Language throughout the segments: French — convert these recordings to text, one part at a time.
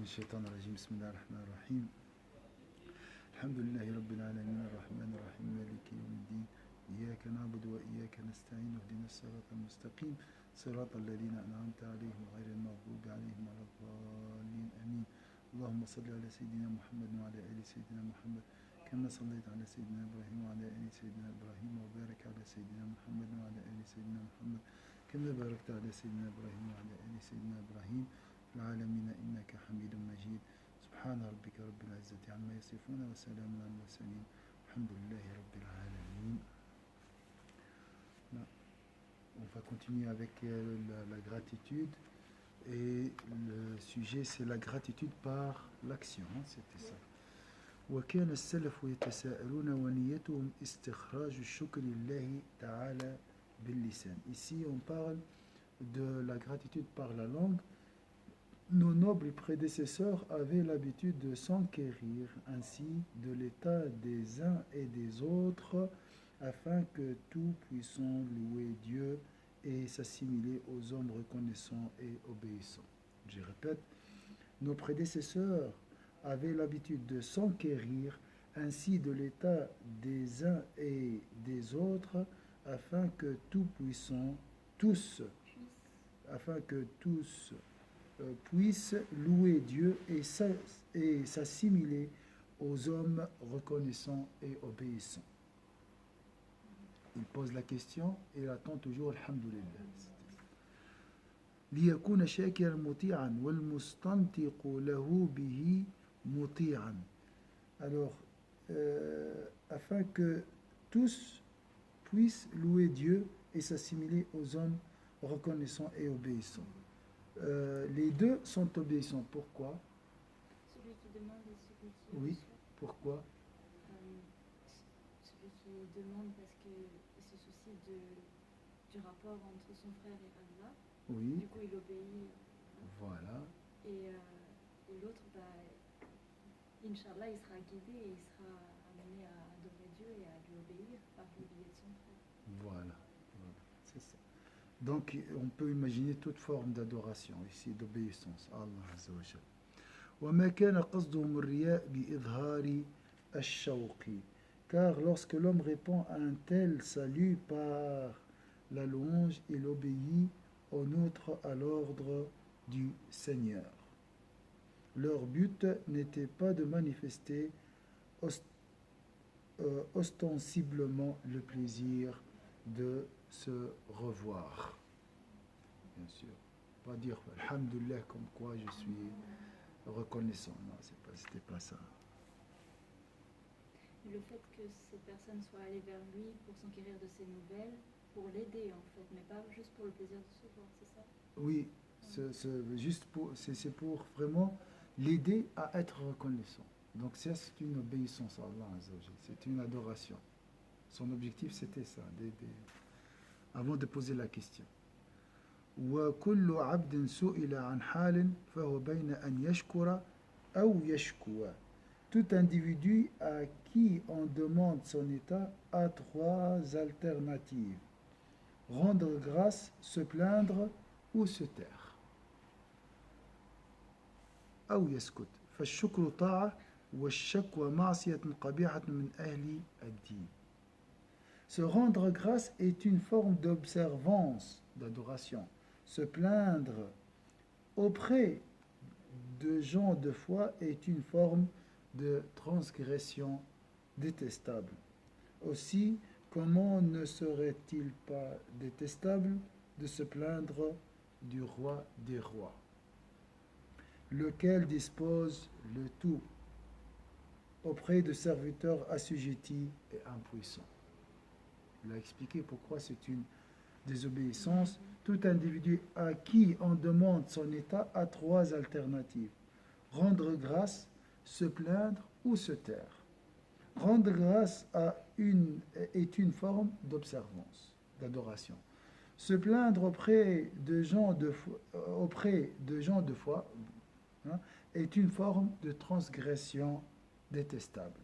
من الشيطان الرجيم بسم الله الرحمن الرحيم الحمد لله رب العالمين الرحمن الرحيم مالك يوم الدين إياك نعبد وإياك نستعين اهدنا الصراط المستقيم صراط الذين أنعمت عليهم غير المغضوب عليهم ولا الضالين آمين اللهم صل على سيدنا محمد وعلى آل سيدنا محمد كما صليت على سيدنا إبراهيم وعلى آل سيدنا إبراهيم وبارك على سيدنا محمد وعلى آل سيدنا محمد كما باركت على سيدنا إبراهيم وعلى آل سيدنا إبراهيم في العالمين إنك حميد مجيد سبحان ربك رب العزة عما يصفون وسلام على المرسلين الحمد لله رب العالمين. On va continuer avec la gratitude et le sujet c'est la gratitude par l'action, c'était ça. وكان السلف يتساءلون ونيتهم استخراج الشكر لله تعالى باللسان. Ici on parle de la gratitude par la langue. Nos nobles prédécesseurs avaient l'habitude de s'enquérir ainsi de l'état des uns et des autres afin que tout puissant louer Dieu et s'assimiler aux hommes reconnaissants et obéissants. Je répète, nos prédécesseurs avaient l'habitude de s'enquérir ainsi de l'état des uns et des autres afin que tout puissant, tous puissent louer Dieu et s'assimiler aux hommes reconnaissants et obéissants. Il pose la question et il attend toujours Alhamdulillah. ليكون شاكرا مطيعا والمستنطق له به مطيعا. Alors, afin que tous puissent louer Dieu et s'assimiler aux hommes reconnaissants et obéissants. Les deux sont obéissants. Pourquoi? Celui qui demande et celui qui Oui, pourquoi? Celui qui demande parce qu'il se soucie du rapport entre son frère et Allah. Oui. Du coup, il obéit. Voilà. Et l'autre, Inch'Allah, il sera guidé et il sera amené à adorer Dieu et à lui obéir par le biais de son frère. Voilà. C'est ça. Donc, on peut imaginer toute forme d'adoration ici, d'obéissance à Allah Azza wa Jal. وما كان قصدهم الرياء بإظهار الشوق. Car lorsque l'homme répond à un tel salut par la louange, il obéit en outre à l'ordre du Seigneur. Leur but n'était pas de manifester ostensiblement le plaisir de se revoir. Bien sûr. Pas dire Alhamdulillah comme quoi je suis reconnaissant. Non, c'était pas ça. Le fait que ces personnes soient allées vers lui pour s'enquérir de ses nouvelles, pour l'aider en fait, mais pas juste pour le plaisir de se voir, c'est ça? Oui, c'est pour vraiment l'aider à être reconnaissant. Donc ça, c'est une obéissance à Allah Azza wa Jal. C'est une adoration. Son objectif, c'était ça, d'aider. Avant de poser la question. وكل عبد سئل عن حال فهو بين أن يشكر أو يشكو. Tout individu à qui on demande son état a trois alternatives: rendre grâce, se plaindre ou se taire. أو يسكت. فالشكر طاعة والشكوى معصية قبيحة من أهل الدين. Se rendre grâce est une forme d'observance, d'adoration. Se plaindre auprès de gens de foi est une forme de transgression détestable. Aussi, comment ne serait-il pas détestable de se plaindre du roi des rois, lequel dispose le tout auprès de serviteurs assujettis et impuissants. Il a expliqué pourquoi c'est une désobéissance. Tout individu à qui on demande son état a trois alternatives: rendre grâce, se plaindre ou se taire. Rendre grâce est une forme d'observance, d'adoration. Se plaindre auprès de gens de foi, est une forme de transgression détestable.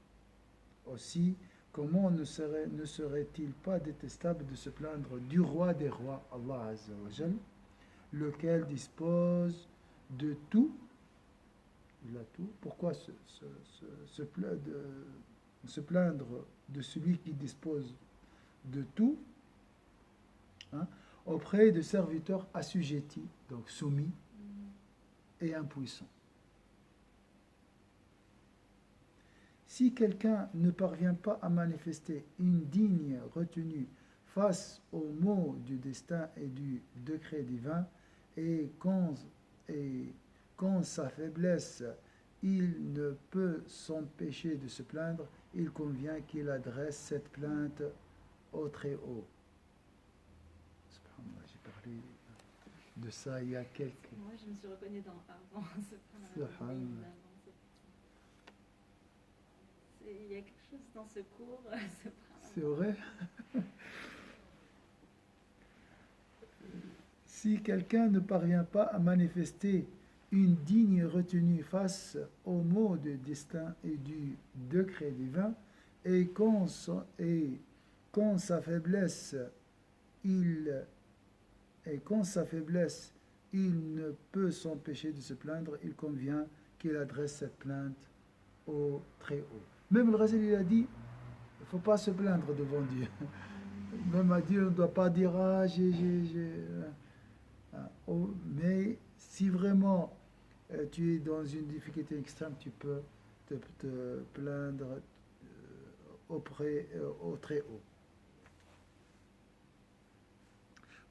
Aussi, comment ne serait-il pas détestable de se plaindre du roi des rois, Allah Azza wa Jal, lequel dispose de tout a tout. Pourquoi se plaindre de celui qui dispose de tout, hein, auprès de serviteurs assujettis, donc soumis et impuissants. Si quelqu'un ne parvient pas à manifester une digne retenue face aux maux du destin et du décret divin, et quand sa faiblesse, il ne peut s'empêcher de se plaindre, il convient qu'il adresse cette plainte au Très-Haut. J'ai parlé de ça il y a quelques... Moi, je me suis reconnue dans avant. Il y a quelque chose dans ce cours. C'est vrai. Si quelqu'un ne parvient pas à manifester une digne retenue face aux maux du destin et du décret divin, et quand sa faiblesse, il ne peut s'empêcher de se plaindre, il convient qu'il adresse cette plainte au Très-Haut. Même le Ghazali, il a dit, il ne faut pas se plaindre devant Dieu. Même à Dieu, on ne doit pas dire, mais si vraiment tu es dans une difficulté extrême, tu peux te plaindre au Très-Haut.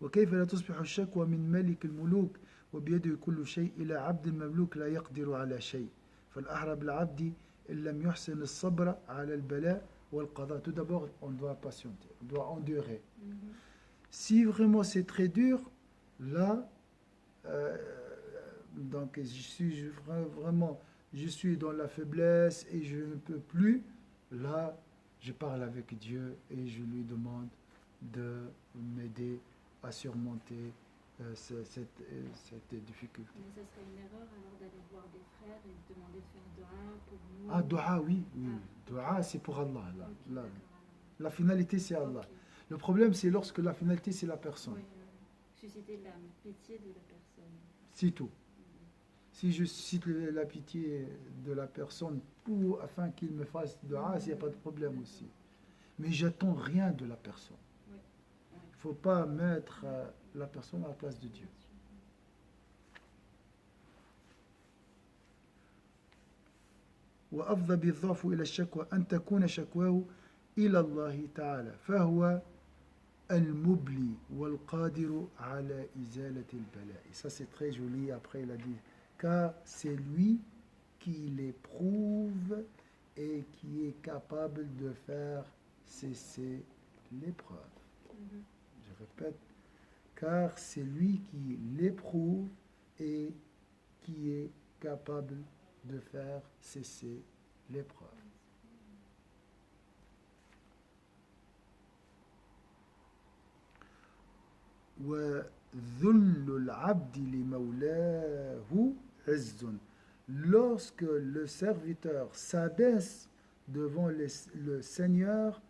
وكيف لا تصبح الشكوى من ملك الملوك وبيده كل شيء إلى عبد المملوك لا يقدر على شيء فالأحرى بالعبد إن لم يحسن الصبر على البلاء والقضاء. Tout d'abord, on doit patienter, on doit endurer. Si vraiment c'est très dur, là, donc je suis dans la faiblesse et je ne peux plus, là, je parle avec Dieu et je lui demande de m'aider à surmonter cette difficulté. Mais ce serait une erreur alors d'aller voir des frères et de demander de faire dua pour nous. Ah, dua, oui. Dua, c'est pour Allah. Là. Okay, la finalité, c'est Allah. Okay. Le problème, c'est lorsque la finalité, c'est la personne. Oui, susciter la pitié de la personne. C'est tout. Si je suscite la pitié de la personne afin qu'il me fasse dua, il n'y a pas de problème aussi. Mais j'attends rien de la personne. Il ne faut pas mettre la personne à la place de Dieu. وأفضى بالضعف إلى الشكوى أن تكون شكواه إلى الله تعالى فهو المبلي والقادر على إزالة البلاء. Ça c'est très joli. Après il a dit car c'est lui qui l'éprouve et qui est capable de faire cesser l'épreuve. Je répète, car c'est lui qui l'éprouve et qui est capable de faire cesser l'épreuve. وذل العبد لمولاه عز. Lorsque le serviteur s'abaisse devant le Seigneur,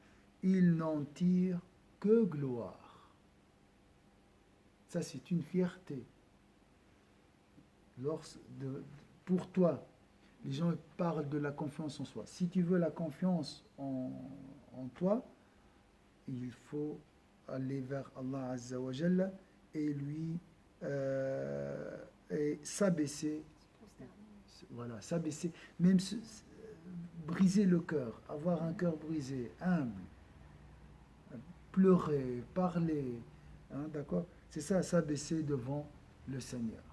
il n'en tire que gloire. Ça, c'est une fierté. Pour toi, les gens parlent de la confiance en soi. Si tu veux la confiance en toi, il faut aller vers Allah Azza wa Jalla et lui et s'abaisser. Voilà, s'abaisser, même briser le cœur, avoir un cœur brisé, humble, pleurer, parler, hein, d'accord? C'est ça, s'abaisser devant le Seigneur.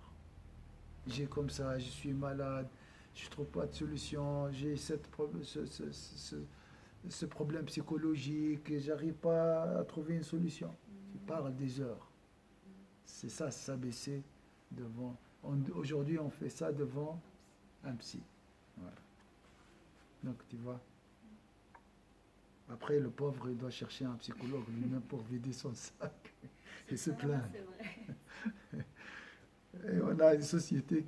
J'ai comme ça, je suis malade, je ne trouve pas de solution, j'ai ce problème psychologique, j'arrive pas à trouver une solution. Tu parles des heures. C'est ça, s'abaisser devant. Aujourd'hui, on fait ça devant un psy. Voilà. Donc, tu vois. Après, le pauvre, il doit chercher un psychologue lui-même pour vider son sac et se plaindre. Et on a une société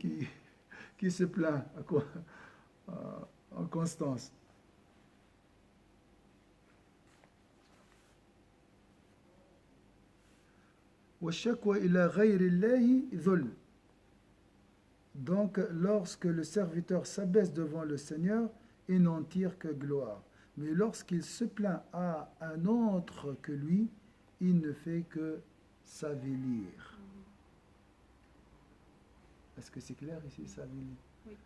qui se plaint en constance. والشكوى إلى غير الله ذل. Donc, lorsque le serviteur s'abaisse devant le Seigneur, il n'en tire que gloire. Mais lorsqu'il se plaint à un autre que lui, il ne fait que s'avilir. Est-ce que c'est clair ici, s'avilir? Oui.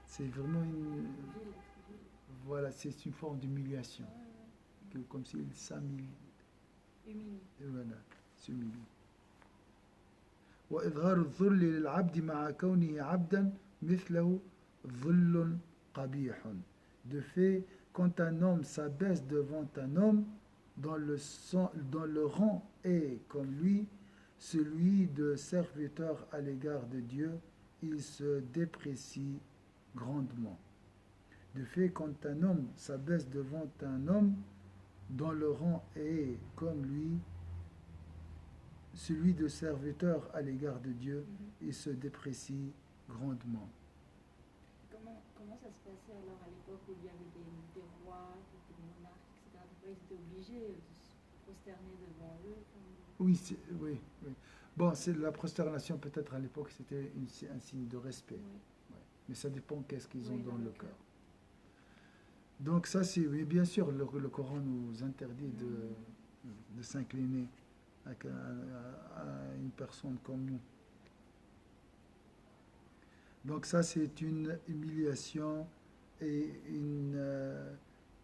C'est vraiment une... Vil, vil. Voilà, c'est une forme d'humiliation. Comme s'il s'humilie. Humilié. Voilà, s'humilie. وإظهار الذل للعبد مع كونه عبدا مثله ذل قبيح. De fait, quand un homme s'abaisse devant un homme dont le rang est comme lui, celui de serviteur à l'égard de Dieu, il se déprécie grandement. De fait, quand un homme s'abaisse devant un homme dont le rang est comme lui, celui de serviteur à l'égard de Dieu, il se déprécie grandement. Comment ça se passait alors à l'époque où il y avait des rois, des monarques, etc. Des fois, ils étaient obligés de se prosterner devant eux. Oui, oui, oui. Bon, c'est la prosternation peut-être à l'époque, c'était un signe de respect. Oui. Ouais. Mais ça dépend qu'est-ce qu'ils ont Oui, dans le cœur. Donc ça, c'est, oui, bien sûr, le Coran nous interdit de s'incliner à une personne comme nous. Donc ça, c'est une humiliation et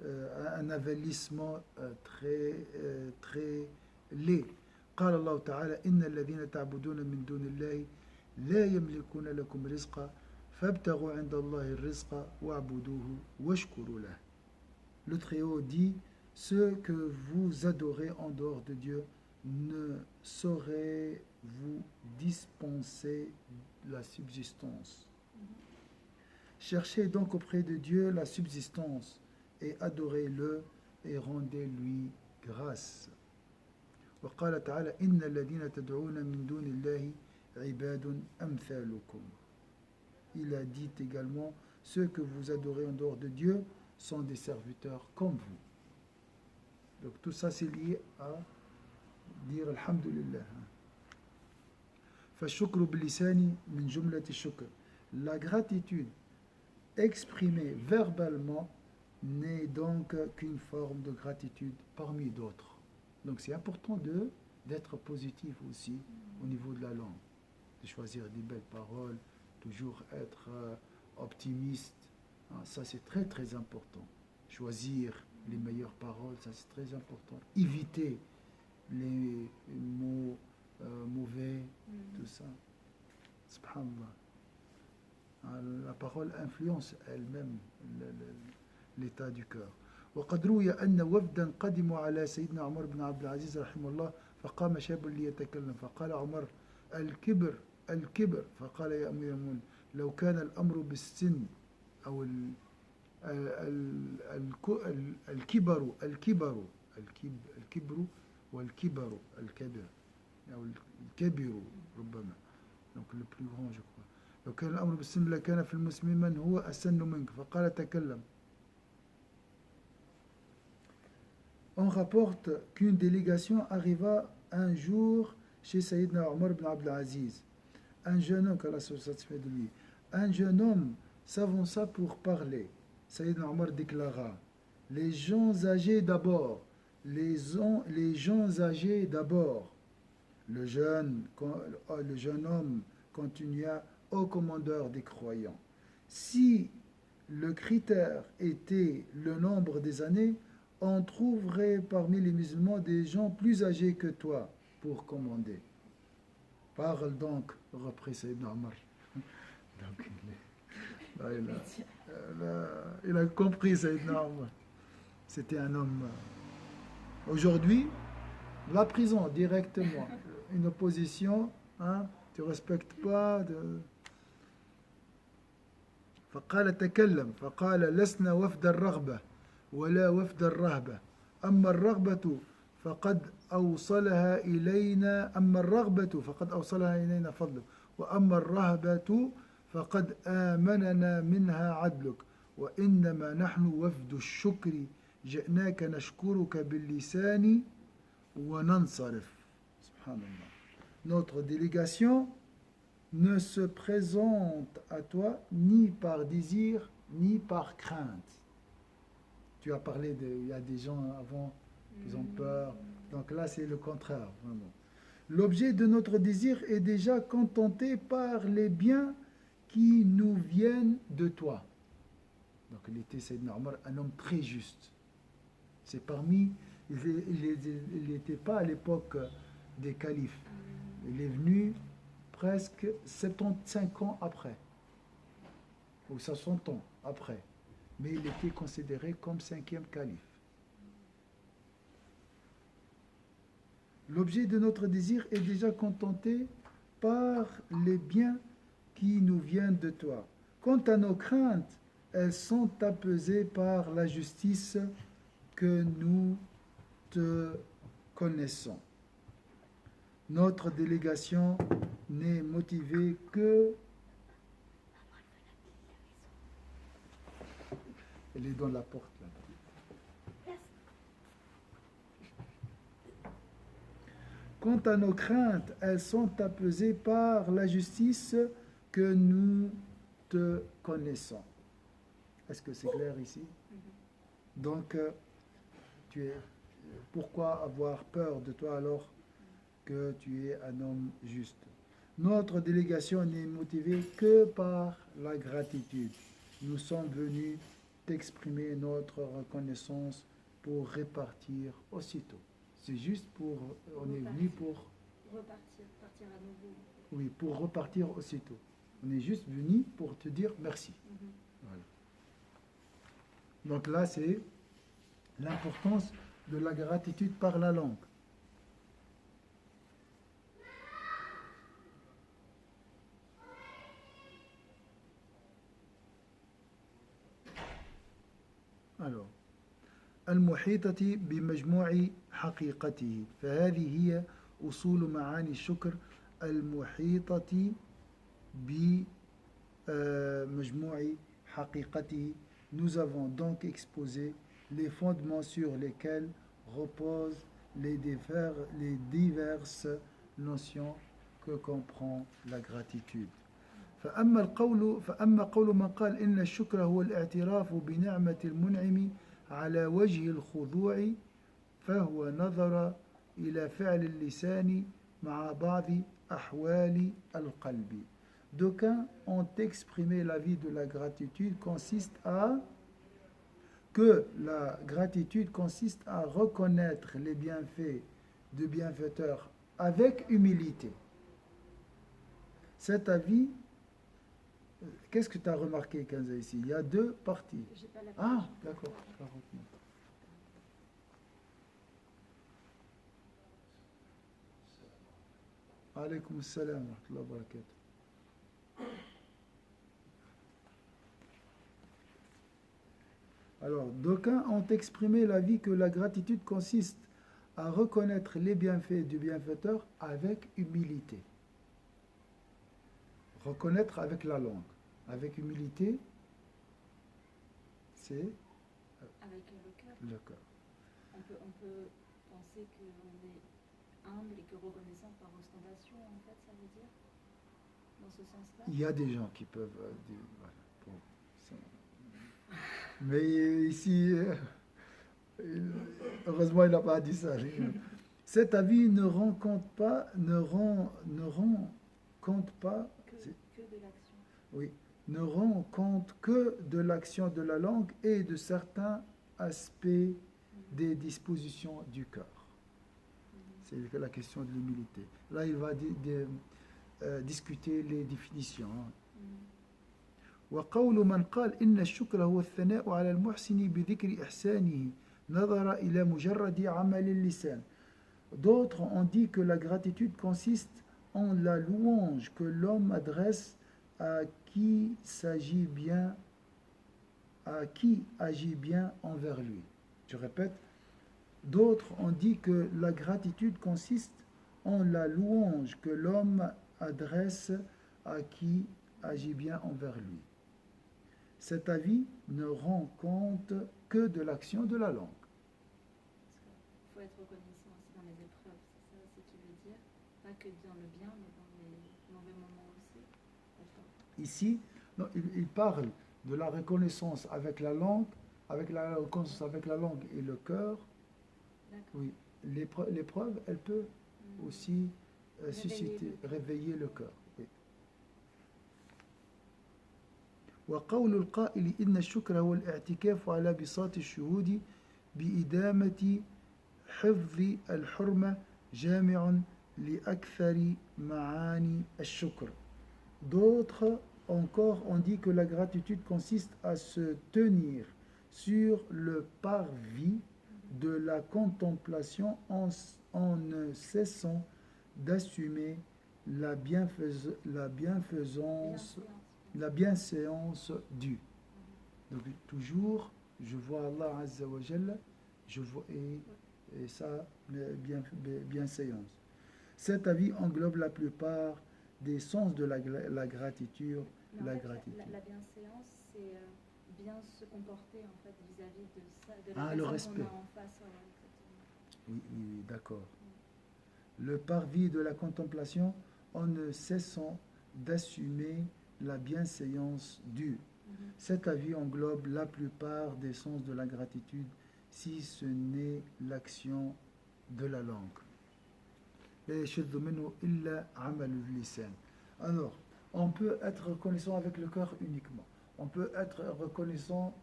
un avilissement très laid. قال الله تعالى إن الذين تعبدون من دون الله لا يملكون لكم رزقا فابتغوا عند الله الرزق واعبدوه واشكروا له. Le Très-Haut dit, ceux que vous adorez en dehors de Dieu ne sauraient vous dispenser la subsistance. Cherchez donc auprès de Dieu la subsistance et adorez-le et rendez-lui grâce. وقال تعالى إن الذين تدعون من دون الله عباد أمثالكم. Il a dit également, ceux que vous adorez en dehors de Dieu sont des serviteurs comme vous. Donc tout ça c'est lié à dire Alhamdulillah. فالشكر باللسان من جملة الشكر. La gratitude exprimée verbalement n'est donc qu'une forme de gratitude parmi d'autres. Donc c'est important d'être positif aussi au niveau de la langue, de choisir des belles paroles, toujours être optimiste. Ça c'est très très important. Choisir les meilleures paroles, ça c'est très important. Éviter les mots mauvais, tout ça. Subhanallah. La parole influence elle-même l'état du cœur. وقد روي أن وفدا قدموا على سيدنا عمر بن عبد العزيز رحمه الله فقام شاب ليتكلم فقال عمر الكبر الكبر فقال يا أمير المؤمنين لو كان الأمر بالسن أو الكبر والكبر الكبر أو الكبر ربما donc le plus grand je crois لو كان الأمر بالسن لكان في المسلمين من هو أسن منك فقال تكلم. On rapporte qu'une délégation arriva un jour chez Sayyidina Omar ibn Abdel Aziz. Un jeune homme, qu'Allah se satisfait de lui, un jeune homme s'avança pour parler. Sayyidina Omar déclara, les gens âgés d'abord, les gens âgés d'abord. Le jeune homme continua au commandeur des croyants. Si le critère était le nombre des années, on trouverait parmi les musulmans des gens plus âgés que toi pour commander. Parle donc, reprit Sayyidina Omar. Donc, il a compris Sayyidina Omar. C'était un homme. Aujourd'hui, la prison directement. Une opposition, hein, tu ne respectes pas. فقال تكلم فقال لسنا وفد الرغبة ولا وفد الرهبة أما الرغبة فقد أوصلها إلينا فضلك وأما الرهبة فقد آمننا منها عدلك وإنما نحن وفد الشكر جئناك نشكرك باللسان وننصرف. Subhanallah. Notre délégation ne se présente à toi ni par désir, ni par crainte. Tu as parlé il y a des gens avant qui ont peur. Donc là, c'est le contraire, vraiment. L'objet de notre désir est déjà contenté par les biens qui nous viennent de toi. Donc il était Sayyidina Omar, un homme très juste. C'est parmi, il n'était pas à l'époque des califes. Il est venu presque 75 ans après, ou 60 ans après. Mais il était considéré comme cinquième calife. L'objet de notre désir est déjà contenté par les biens qui nous viennent de toi. Quant à nos craintes, elles sont apaisées par la justice que nous te connaissons. Notre délégation n'est motivée que... Elle est dans la porte là. Quant à nos craintes, elles sont apaisées par la justice que nous te connaissons. Est-ce que c'est clair ici? Donc, pourquoi avoir peur de toi alors que tu es un homme juste? Notre délégation n'est motivée que par la gratitude. Nous sommes venus t'exprimer notre reconnaissance pour répartir aussitôt. C'est juste pour... On est venu pour... Repartir, partir à nouveau. Oui, pour repartir aussitôt. On est juste venu pour te dire merci. Voilà. Donc là, c'est l'importance de la gratitude par la langue. Alors, المحيطة بمجموع حقيقته فهذه هي أصول معاني الشكر المحيطة بمجموع حقيقته. Nous avons donc exposé les fondements sur lesquels reposent les diverses notions que comprend la gratitude. فأما قول من قال إن الشكر هو الاعتراف بنعمة المنعم على وجه الخضوع فهو نظر إلى فعل اللسان مع بعض أحوال القلب. D'aucuns ont exprimé l'avis de la gratitude que la gratitude consiste à reconnaître les bienfaits du bienfaiteur avec humilité. Cet avis, qu'est-ce que tu as remarqué, Kenza, ici? Il y a deux parties. Ah, d'accord. Alaykoum salam wa rahmatullahi wa barakatuh. Alors, d'aucuns ont exprimé l'avis que la gratitude consiste à reconnaître les bienfaits du bienfaiteur avec humilité. Reconnaître avec la langue. Avec humilité, c'est avec le cœur. Le cœur. On peut penser qu'on est humble et que reconnaissant par ostentation, en fait, ça veut dire, dans ce sens-là. Il y a des gens qui peuvent dire, voilà, bon, mais ici, heureusement, il n'a pas dit ça. Cet avis ne rend compte pas que de l'action. Oui, ne rend compte que de l'action de la langue et de certains aspects des dispositions du cœur. C'est la question de l'humilité. Là, il va discuter les définitions. وقول من قال إن الشكر هو الثناء على المحسن بذكر إحسانه نظر إلى مجرد عمل اللسان. D'autres ont dit que la gratitude consiste en la louange que l'homme adresse à qui agit bien envers lui. Je répète, d'autres ont dit que la gratitude consiste en la louange que l'homme adresse à qui agit bien envers lui. Cet avis ne rend compte que de l'action de la langue. Il faut être reconnaissant aussi dans les épreuves, c'est ça aussi tu veux dire? Pas que dans le bien, mais dans les mauvais moments aussi. Ici, non, il parle de la reconnaissance avec la langue, avec la reconnaissance avec la langue et le cœur. D'accord. Oui, l'épreuve, elle peut aussi susciter, réveiller le cœur. Oui. وقول القائل إن الشكر هو الاعتكاف على بساط الشهود بإدامة حفظ الحرمة جامع لأكثر معاني الشكر. D'autres encore ont dit que la gratitude consiste à se tenir sur le parvis de la contemplation en ne cessant d'assumer la bienséance due. Donc toujours, je vois Allah Azza wa Jalla, je vois et sa bienséance. Cet avis englobe la plupart des sens de la gratitude. La bienséance, c'est bien se comporter en fait vis-à-vis de la le personne respect. qu'on a en face. Oui, d'accord. Le parvis de la contemplation en ne cessant d'assumer la bienséance due. Cet avis englobe la plupart des sens de la gratitude, si ce n'est l'action de la langue. Alors, on peut être reconnaissant avec le cœur uniquement. On peut être reconnaissant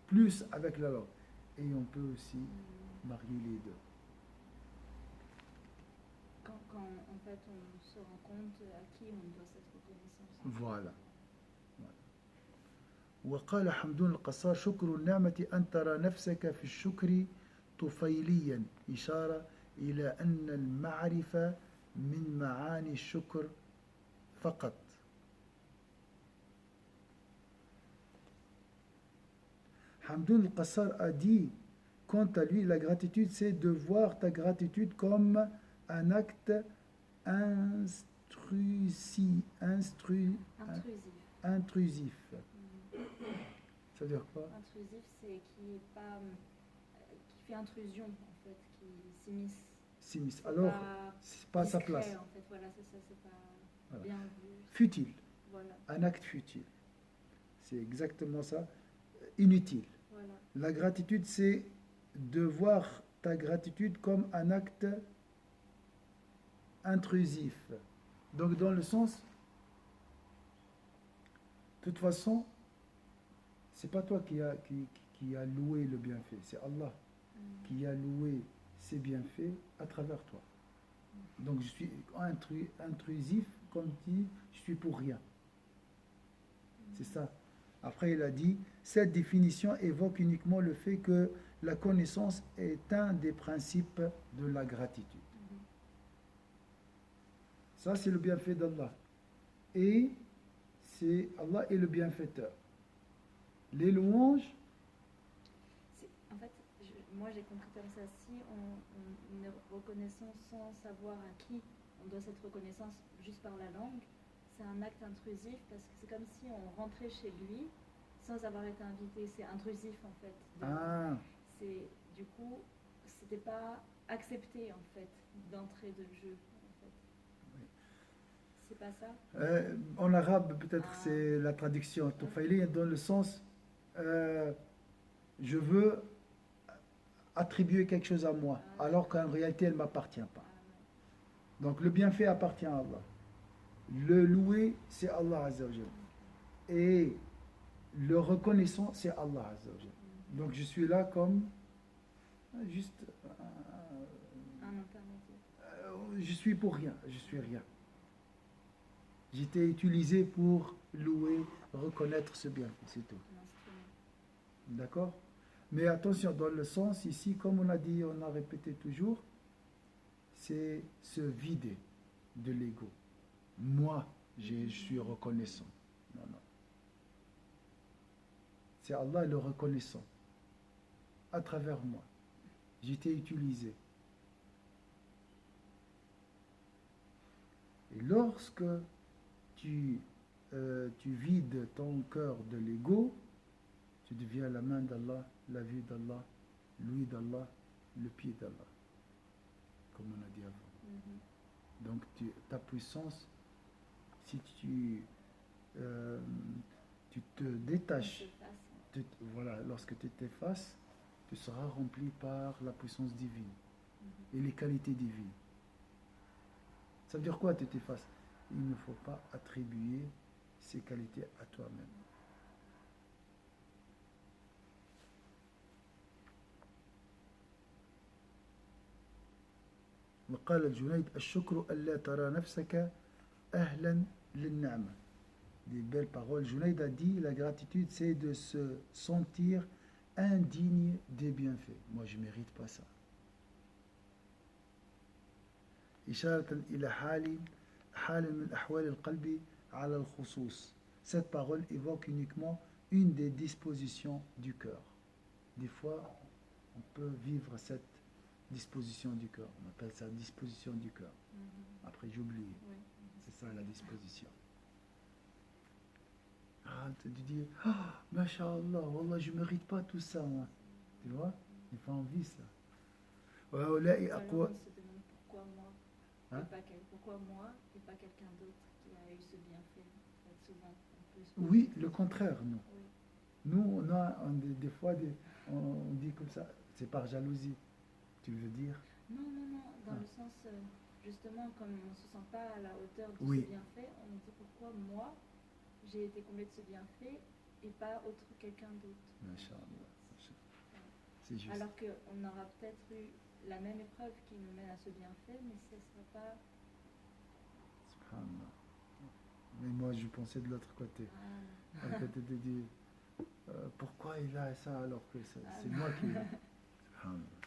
plus avec la langue. Et on peut aussi marier les deux. Quand en fait on se rend compte à qui on doit cette reconnaissance. Voilà. وقال حمدون القصار شكر النعمة أن ترى نفسك في الشكر طفيليا إشارة إلى أن المعرفة من معاني الشكر فقط. Hamdoun al-Qassar a dit, quant à lui, la gratitude, c'est de voir ta gratitude comme un acte intrusif. Ça veut dire quoi? Intrusif, c'est qui fait intrusion, en fait, qui s'immisce. Alors, c'est pas à sa place. En fait, voilà, c'est ça, c'est pas bien vu. Futile. Voilà. Un acte futile. C'est exactement ça. Inutile. Voilà. La gratitude, c'est de voir ta gratitude comme un acte intrusif. Donc, dans le sens, de toute façon, c'est pas toi qui a loué le bienfait, c'est Allah qui a loué ses bienfaits à travers toi. Donc, je suis intrusif, comme dit, je suis pour rien. C'est ça. Après, il a dit, cette définition évoque uniquement le fait que la connaissance est un des principes de la gratitude. Ça, c'est le bienfait d'Allah. Et c'est Allah est le bienfaiteur. Les louanges... En fait, moi j'ai compris comme ça, si on est reconnaissant sans savoir à qui on doit cette reconnaissance juste par la langue, c'est un acte intrusif parce que c'est comme si on rentrait chez lui sans avoir été invité. C'est intrusif en fait. Donc, du coup, c'était pas accepté en fait d'entrée de jeu. En fait. Oui. C'est pas ça? En arabe, peut-être c'est la traduction. Tufayli dans le sens je veux attribuer quelque chose à moi, alors qu'en réalité elle ne m'appartient pas. Donc le bienfait appartient à Allah. Le louer, c'est Allah Azza wa Jal. Et le reconnaissant, c'est Allah Azza wa Jal. Donc je suis là comme juste un intermédiaire. Je suis pour rien, je suis rien. J'étais utilisé pour louer, reconnaître ce bienfait, c'est tout. D'accord? Mais attention, dans le sens ici, comme on a dit, on a répété toujours, c'est se vider de l'ego. Moi, je suis reconnaissant. Non. C'est Allah le reconnaissant. À travers moi. J'étais utilisé. Et lorsque tu vides ton cœur de l'ego, tu deviens la main d'Allah, la vue d'Allah, l'ouïe d'Allah, le pied d'Allah. Comme on a dit avant. Donc ta puissance, si tu euh, tu te On se détaches. fasse. Voilà, lorsque tu t'effaces, tu seras rempli par la puissance divine Mhm. et les qualités divines. Ça veut dire quoi, tu t'effaces? Il ne faut pas attribuer ces qualités à toi-même. وقال الجنيد الشكر ألا ترى نفسك أهلا للنعمة. Des belles paroles. Junaid a dit la gratitude c'est de se sentir indigne des bienfaits. Moi je ne mérite pas ça. إشارة إلى حال من أحوال القلب على الخصوص. Cette parole évoque uniquement une des dispositions du cœur. Des fois, on peut vivre cette disposition du cœur. On appelle ça disposition du cœur. Mhm. Après, j'oublie. Oui. C'est ça la disposition. Ah, tu dis, ah, Masha'Allah, Wallah, je ne mérite pas tout ça, moi. Tu vois? Il faut envie, ça. وهؤلاء Alors أقوى. on se demande pourquoi moi, Hein? et pas pourquoi moi et pas quelqu'un d'autre qui a eu ce bienfait. En fait, souvent, en plus. Oui, le contraire, nous. Oui. Nous, des fois, on dit comme ça, c'est par jalousie. Tu veux dire? Non, dans Ah. le sens, justement, comme on ne se sent pas à la hauteur de Oui. ce bienfait, on dit pourquoi moi, j'ai été comblé de ce bienfait et pas autre quelqu'un d'autre. Masha'Allah. C'est juste. Alors qu'on aura peut-être eu la même épreuve qui nous mène à ce bienfait, mais ce ne sera pas... Subhanallah. Mais moi, je pensais de l'autre côté. À côté de dire, pourquoi il a ça alors que c'est moi qui... Subhanallah.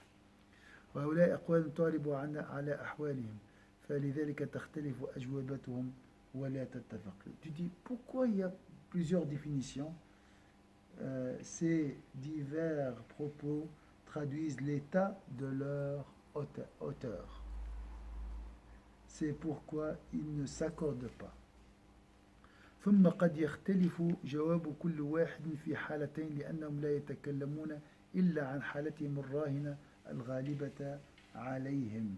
وهؤلاء أقوال تعرب على أحوالهم فلذلك تختلف أجوبتهم ولا تتفق. Tu dis pourquoi il y a plusieurs définitions. Ces divers propos traduisent l'état de leur auteur. C'est pourquoi ils ne s'accordent pas. ثم قد يختلف جواب كل واحد في حالتين لأنهم لا يتكلمون إلا عن حالتهم الراهنة الغالبة عليهم.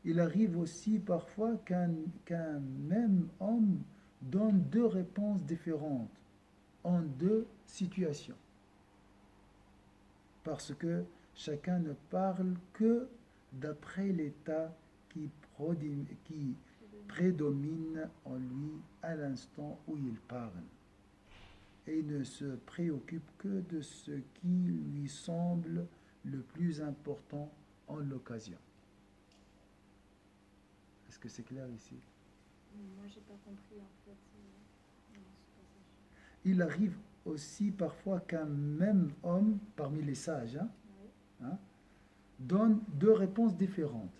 Il arrive aussi parfois qu'un même homme donne deux réponses différentes en deux situations. Parce que chacun ne parle que d'après l'état qui prédomine en lui à l'instant où il parle. Et ne se préoccupe que de ce qui lui semble le plus important en l'occasion. Est-ce que c'est clair ici? Moi, j'ai pas compris en fait dans ce passage. Il arrive aussi parfois qu'un même homme, parmi les sages, Oui. donne deux réponses différentes.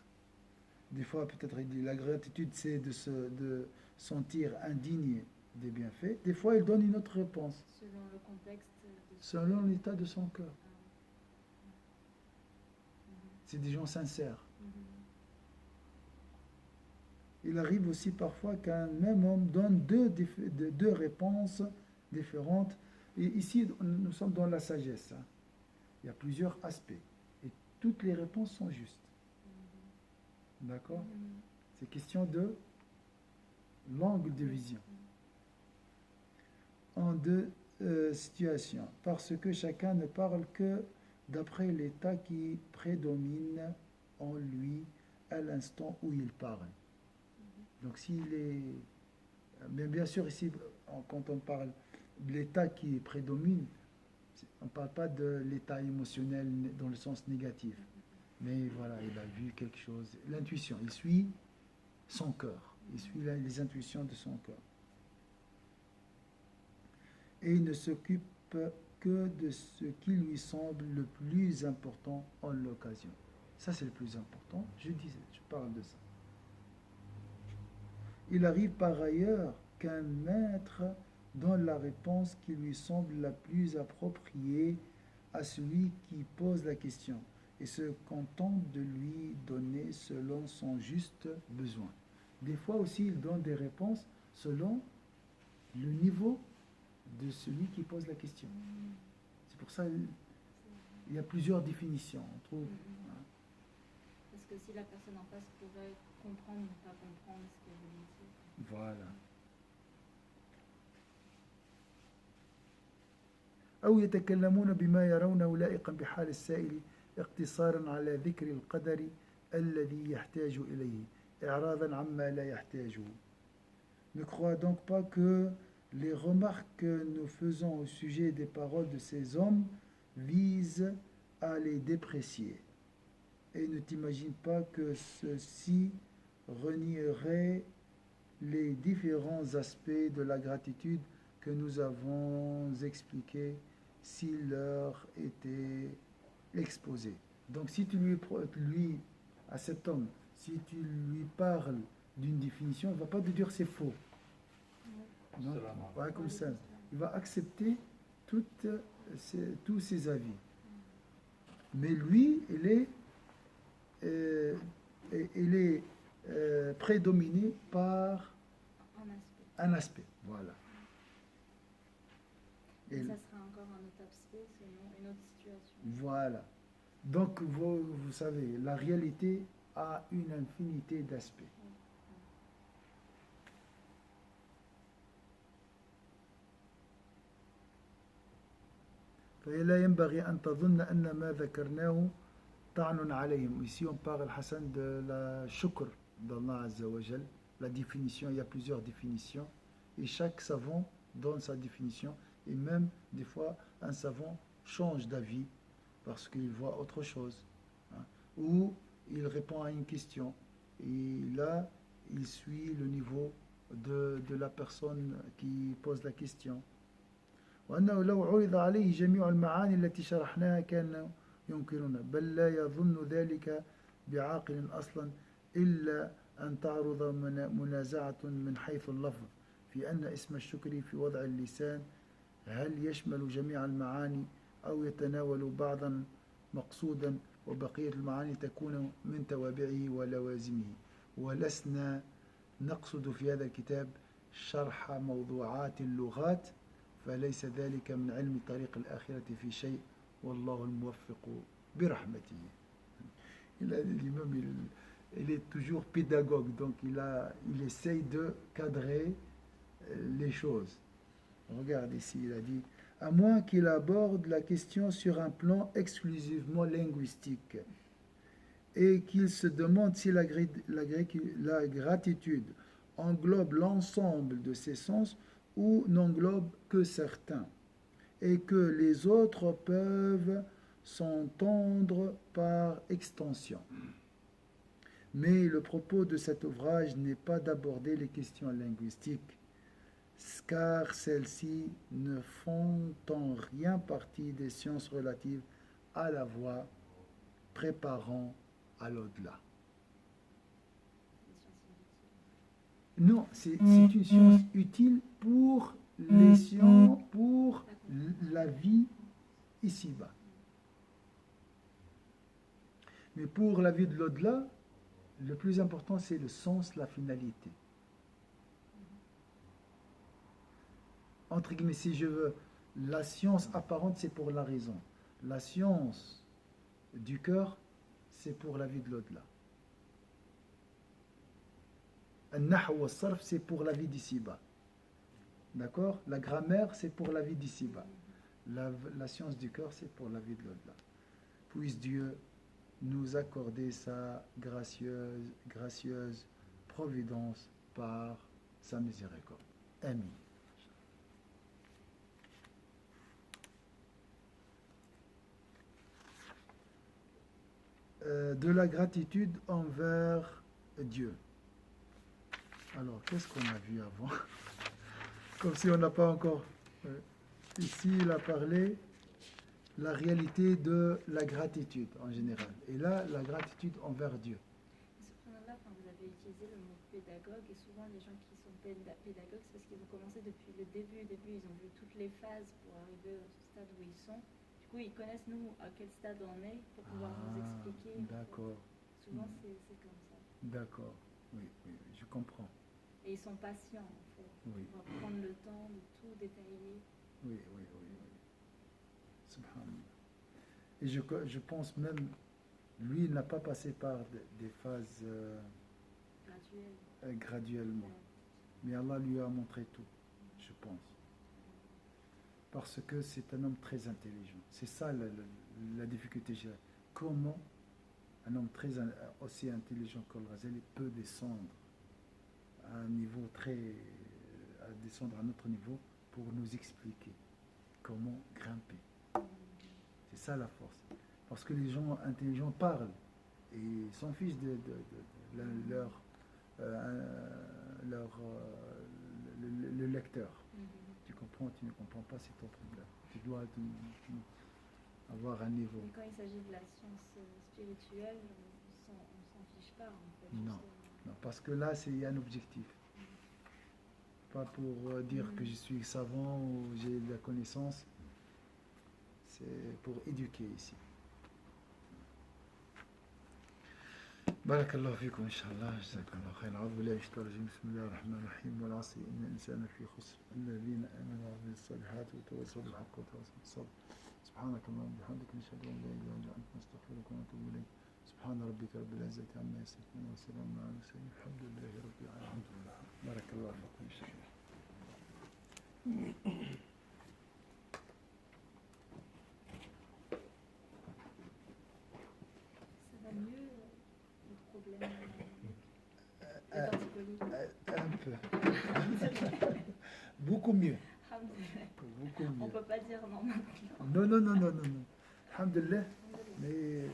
Des fois, peut-être, il dit la gratitude, c'est de se sentir indigne des bienfaits. Des fois, il donne une autre réponse, Selon le contexte de ce... selon l'état de son cœur. Ah oui. C'est des gens sincères. Mhm. Il arrive aussi parfois qu'un même homme donne deux réponses différentes. Et ici, nous sommes dans la sagesse. Il y a plusieurs aspects. Et toutes les réponses sont justes. D'accord? C'est question de l'angle de vision. En deux situations. Parce que chacun ne parle que d'après l'état qui prédomine en lui à l'instant où il parle. Donc s'il est... Mais bien sûr, ici, quand on parle de l'état qui prédomine, on ne parle pas de l'état émotionnel dans le sens négatif. Mais voilà, il a vu quelque chose. L'intuition, il suit son cœur. Il suit les intuitions de son cœur. Et il ne s'occupe que de ce qui lui semble le plus important en l'occasion. Ça, c'est le plus important. Je parle de ça. Il arrive par ailleurs qu'un maître donne la réponse qui lui semble la plus appropriée à celui qui pose la question et se contente de lui donner selon son juste besoin. Des fois aussi, il donne des réponses selon le niveau de celui qui pose la question. C'est pour ça qu'il y a plusieurs définitions, on trouve. Parce que si la personne en face pourrait comprendre ou pas comprendre ce qu'elle veut dire. Voilà. أو يتكلمون بما يرونه لائقا بحال السائل اقتصارا على ذكر القدر الذي يحتاج إليه إعراضا عما لا يحتاجه. Ne crois donc pas que les remarques que nous faisons au sujet des paroles de ces hommes visent à les déprécier. Et ne t'imagine pas que ceux-ci renieraient les différents aspects de la gratitude que nous avons expliqués s'il leur était exposé. Donc si tu lui, à cet homme, si tu lui parles d'une définition, il ne va pas te dire c'est faux. Non, ouais, comme ça. Il va accepter tous ses avis. Mais lui, il est prédominé par un aspect. Voilà. Et ça sera encore un autre aspect selon une autre situation. Voilà. Donc, vous savez, la réalité a une infinité d'aspects. فلا ينبغي أن تظن أن ما ذكرناه طعن عليهم. Ici on parle, Hassan, de la shukr d'Allah Azza wa Jal. La définition, il y a plusieurs définitions et chaque savant donne sa définition et même des fois un savant change d'avis parce qu'il voit autre chose, hein, ou il répond à une question et là il suit le niveau de la personne qui pose la question. وأنه لو عرض عليه جميع المعاني التي شرحناها كان ينكرنا بل لا يظن ذلك بعاقل أصلا إلا أن تعرض منازعة من حيث اللفظ في أن اسم الشكر في وضع اللسان هل يشمل جميع المعاني أو يتناول بعضا مقصودا وبقية المعاني تكون من توابعه ولوازمه. ولسنا نقصد في هذا الكتاب شرح موضوعات اللغات فليس ذلك من علم طريق الآخرة في شيء والله الموفق برحمته. L'imam, il est toujours pédagogue, donc il essaye de cadrer les choses. Regarde ici, il a dit à moins qu'il aborde la question sur un plan exclusivement linguistique et qu'il se demande si la gratitude englobe l'ensemble de ses sens ou n'englobe que certains, et que les autres peuvent s'entendre par extension. Mais le propos de cet ouvrage n'est pas d'aborder les questions linguistiques, car celles-ci ne font en rien partie des sciences relatives à la voie préparant à l'au-delà. Non, c'est une science utile pour les sciences, pour la vie ici-bas. Mais pour la vie de l'au-delà, le plus important c'est le sens, la finalité. Entre guillemets, si je veux, la science apparente c'est pour la raison. La science du cœur, c'est pour la vie de l'au-delà. Al-Nahu wa Sarf, c'est pour la vie d'ici-bas. D'accord? La grammaire, c'est pour la vie d'ici-bas. La science du cœur, c'est pour la vie de l'au-delà. Puisse Dieu nous accorder sa gracieuse providence par sa miséricorde. Amin. De la gratitude envers Dieu. Alors, qu'est-ce qu'on a vu avant? Comme si on n'a pas encore... Ici, il a parlé la réalité de la gratitude en général. Et là, la gratitude envers Dieu. Subhanallah, quand vous avez utilisé le mot pédagogue, et souvent les gens qui sont pédagogues, c'est parce qu'ils ont commencé depuis le début, ils ont vu toutes les phases pour arriver au stade où ils sont. Du coup, ils connaissent nous à quel stade on est pour pouvoir nous expliquer. D'accord. Souvent, c'est comme ça. D'accord, oui, je comprends. Et ils sont patients, en fait. Oui. On va prendre le temps de tout détailler. Oui. Subhanallah. Et je pense même, lui, il n'a pas passé par des phases graduellement. Mais Allah lui a montré tout, je pense. parce que c'est un homme très intelligent. C'est ça la difficulté. Comment un homme aussi intelligent qu'Al-Ghazali peut descendre à un niveau à descendre à notre niveau pour nous expliquer comment grimper. C'est ça la force. Parce que les gens intelligents parlent et s'en fichent le lecteur. Tu comprends, tu ne comprends pas, c'est ton problème. Tu dois avoir un niveau. Mais quand il s'agit de la science spirituelle, on s'en fiche pas en fait. Non, non, parce que là, il y a un objectif. Pas pour dire que je suis savant ou j'ai de la connaissance. C'est pour éduquer ici. بارك الله فيكم إن شاء الله جزاكم الله خير. أعوذ بالله من الشيطان الرجيم بسم الله الرحمن الرحيم والعصر إن الإنسان في خسر الذين آمنوا وعملوا الصالحات وتواصوا بالحق وتواصوا بالصبر سبحانك اللهم وبحمدك نشهد أن لا إله إلا أنت نستغفرك ونتوب إليك سبحان ربك رب العزة عما يصفون وسلام على المرسلين الحمد لله رب العالمين. بارك الله فيكم إن شاء الله. Ça va mieux le problème Un peu. Beaucoup mieux. Beaucoup mieux. On ne peut pas dire non maintenant. Non. Alhamdulillah. Mais